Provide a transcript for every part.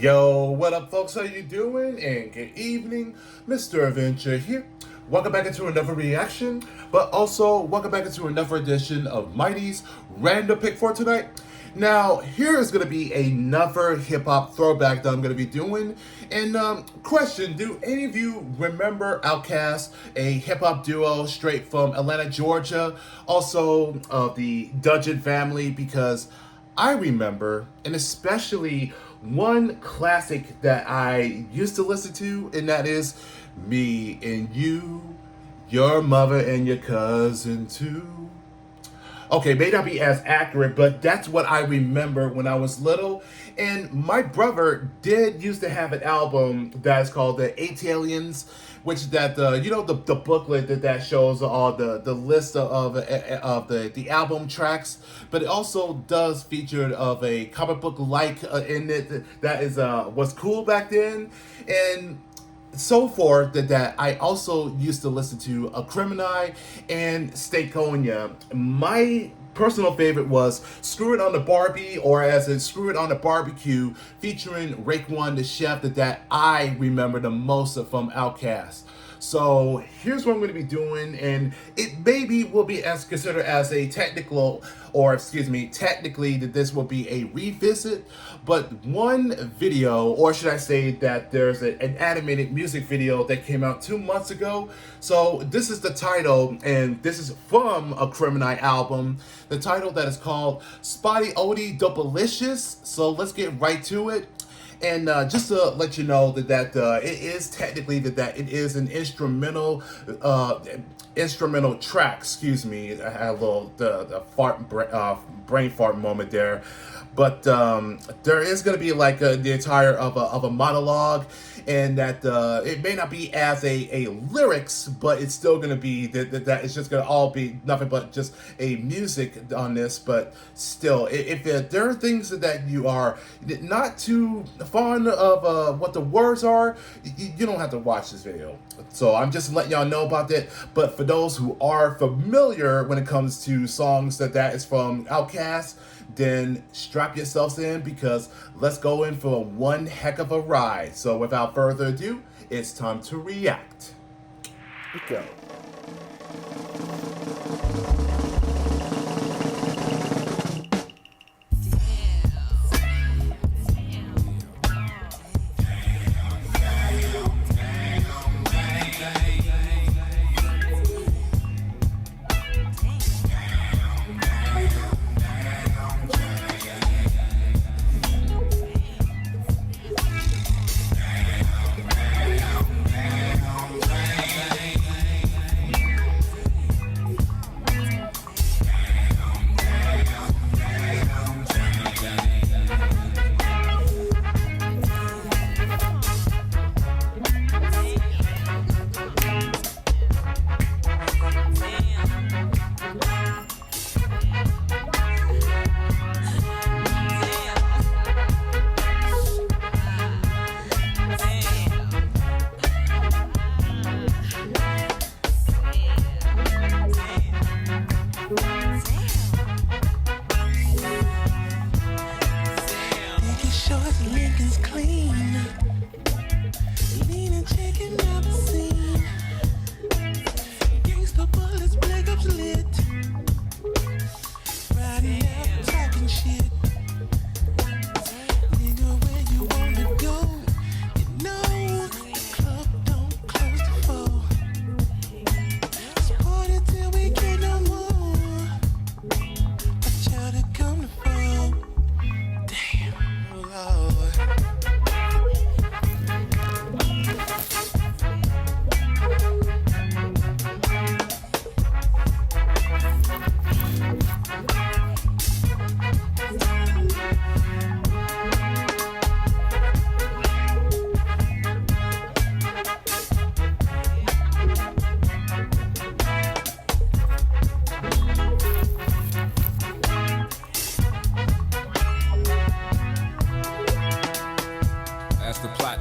Yo, what up folks, how you doing? And good evening, Mr. Adventure here. Welcome back into another reaction, but also welcome back into another edition of Mighty's Random Pick for tonight. Now, here is going to be another hip-hop throwback that I'm going to be doing. And question, do any of you remember Outkast, a hip-hop duo straight from Atlanta, Georgia? Also, the Dungeon family, because I remember, and especially one classic that I used to listen to, and that is Me and You, Your Mother and Your Cousin Too. Okay, may not be as accurate, but that's what I remember when I was little. And my brother did used to have an album that's called The Aliens, which that the booklet that shows all the list of the album tracks, but it also does feature of a comic book like in it that is was cool back then. And so forth that I also used to listen to Aqurimini and Stakeonia. My personal favorite was Screw It on the Barbie, or as in Screw It on the Barbecue, featuring Raekwon the Chef, that I remember the most from Outkast. So here's what I'm going to be doing, and it maybe will be as considered as a technically that this will be a revisit, but one video, or should I say that there's an animated music video that came out 2 months ago. So this is the title, and this is from a Aqurimini album. The title that is called SpottieOttieDopalicious. So let's get right to it. And just to let you know that it is technically that it is an instrumental track. Excuse me, I had a little brain fart moment there, but there is going to be like the entire of a monologue, and that it may not be as a lyrics, but it's still going to be that it's just going to all be nothing but just a music on this. But still, if there are things that you are not too fond of what the words are, you don't have to watch this video. So I'm just letting y'all know about that. But for those who are familiar when it comes to songs that is from Outkast, then strap yourselves in, because let's go in for one heck of a ride. So without further ado, it's time to react. Here we go.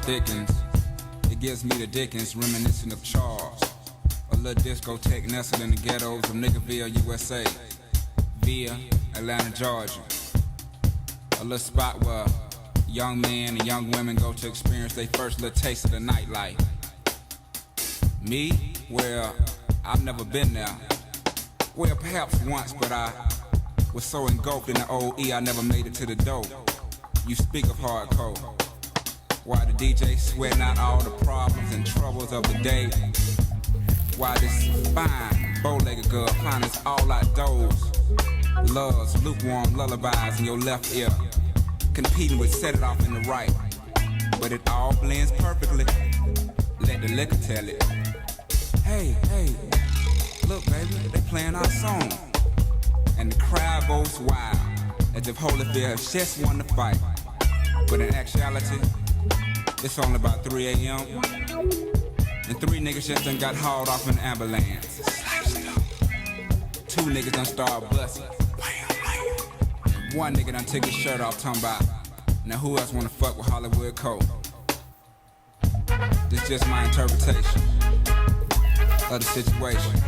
Dickens. It gives me the Dickens, reminiscent of Charles. A little discotheque nestled in the ghettos of Niggerville, USA, via Atlanta, Georgia. A little spot where young men and young women go to experience their first little taste of the nightlife. Me? Well, I've never been there. Well, perhaps once, but I was so engulfed in the old I never made it to the door. You speak of hardcore. Why the DJ sweating out all the problems and troubles of the day. Why this fine, bow-legged girl finds all outdoors. Loves lukewarm lullabies in your left ear, competing with set it off in the right. But it all blends perfectly. Let the liquor tell it. Hey, look baby, they playing our song. And the crowd goes wild, as if Holyfield has just won the fight. But in actuality, it's only about 3 a.m. And 3 niggas just done got hauled off in an ambulance. 2 niggas done started busting. And 1 nigga done took his shirt off talking about, now who else wanna fuck with Hollywood Cole? This just my interpretation of the situation.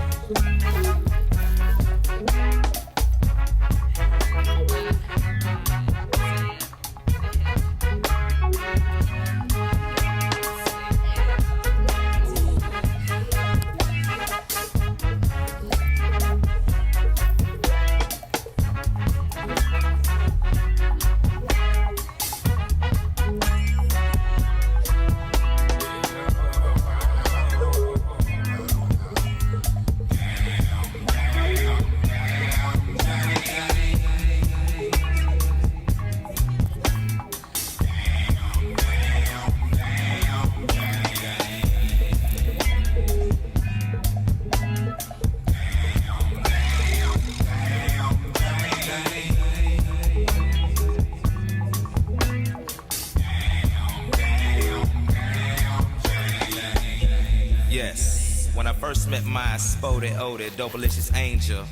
When I first met my SpottieOttieDopalicious angel,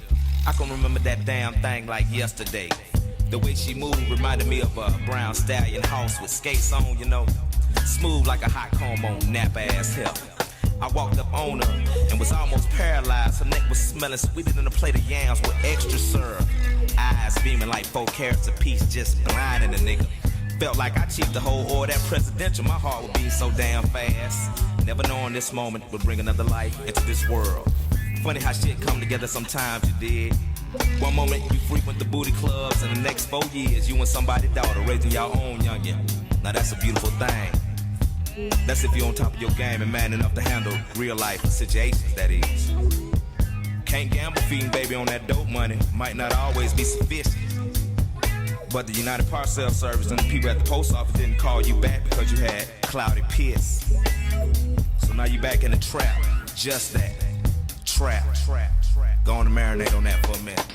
I can remember that damn thing like yesterday. The way she moved reminded me of a brown stallion horse with skates on, you know. Smooth like a hot comb on nap-ass hip. I walked up on her and was almost paralyzed. Her neck was smelling sweeter than a plate of yams with extra syrup. Eyes beaming like 4 carats apiece, just blinding a nigga. Felt like I cheaped the whole order that presidential. My heart would beat so damn fast. Never knowing this moment would bring another life into this world. Funny how shit come together sometimes, you dig. One moment you frequent the booty clubs, and the next 4 years you and somebody's daughter raising your own youngin'. Now that's a beautiful thing. That's if you're on top of your game and man enough to handle real life situations, that is. Can't gamble feeding baby on that dope money. Might not always be sufficient. But the United Parcel Service and the people at the post office didn't call you back because you had cloudy piss. So now you back in the trap. Just that. Trap. Go on and marinate on that for a minute.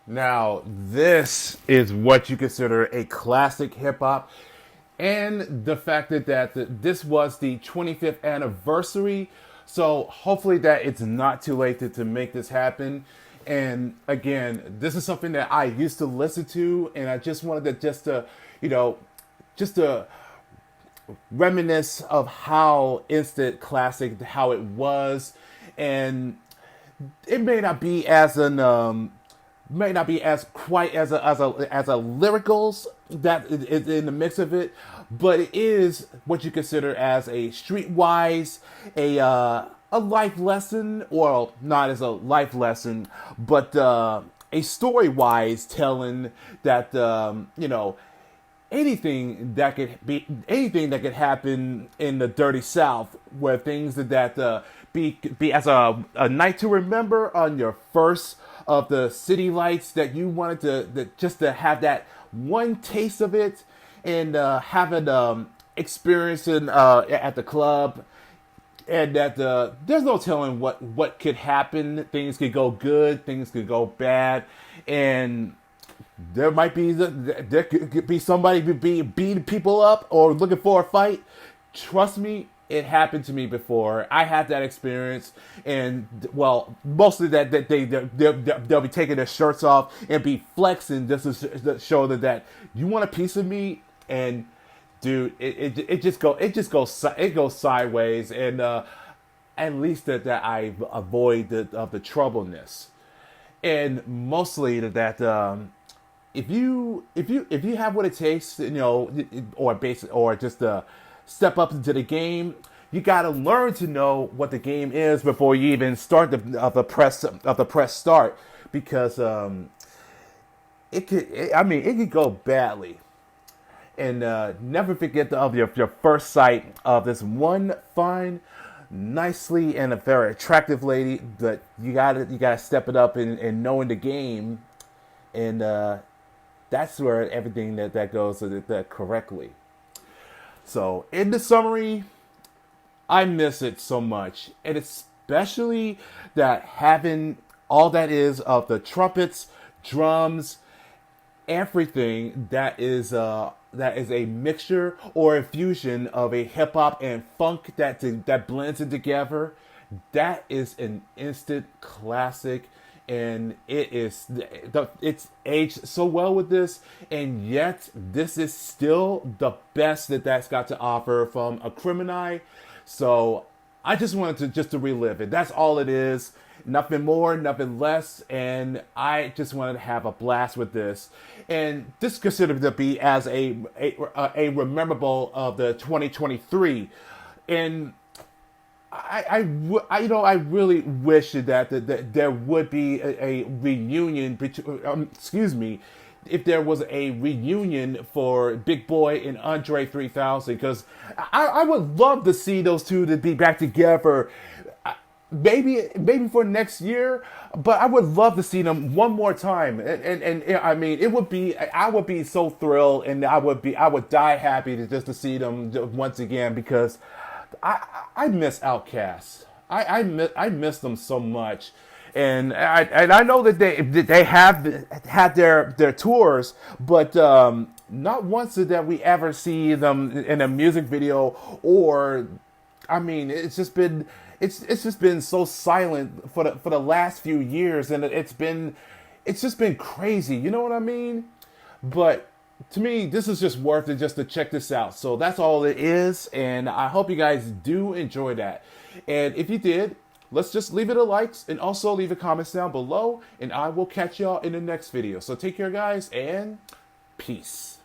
Now, this is what you consider a classic hip-hop, and the fact that this was the 25th anniversary, so hopefully that it's not too late to make this happen. And again, this is something that I used to listen to, and I just wanted to just to reminisce of how instant classic, how it was. And it may not be as quite as a lyricals that is in the mix of it, but it is what you consider as a streetwise, a life lesson, or not as a life lesson, but a story wise telling that anything that could happen in the dirty South, where things that be as a night to remember on your first of the city lights, that you wanted to have that one taste of it, and have it experiencing at the club, and that there's no telling what could happen. Things could go good, things could go bad, and there could be somebody beating people up or looking for a fight. Trust me, it happened to me before. I had that experience, and well, mostly that they'll be taking their shirts off and be flexing just to show that you want a piece of me. And dude, it goes sideways, and at least that I avoid the troubleness, and mostly that if you have what it takes, or just step up into the game, you got to learn to know what the game is before you even start the press start, because it could go badly. And never forget of your first sight of this one fine, nicely and a very attractive lady. But you gotta step it up in knowing the game, and that's where everything that goes that correctly. So in the summary, I miss it so much, and especially that having all that is of the trumpets, drums, everything that is a mixture or a fusion of a hip hop and funk that blends it together. That is an instant classic, and it's aged so well with this, and yet this is still the best that's got to offer from Aqurimini. So I just wanted to relive it. That's all it is. Nothing more, nothing less, and I just wanted to have a blast with this. And this is considered to be as a memorable of the 2023. And I really wish that there would be a reunion between, if there was a reunion for Big Boy and Andre 3000, because I would love to see those two to be back together. Maybe for next year, but I would love to see them one more time. And I mean, I would be so thrilled, and I would die happy to see them once again, because I miss Outkast. I miss them so much. And I know that they have had their tours, but not once did we ever see them in a music video, or I mean, it's just been so silent for the last few years, and it's just been crazy. You know what I mean? But to me, this is just worth it just to check this out. So that's all it is, and I hope you guys do enjoy that. And if you did, let's just leave it a likes, and also leave a comments down below, and I will catch y'all in the next video. So take care, guys, and peace.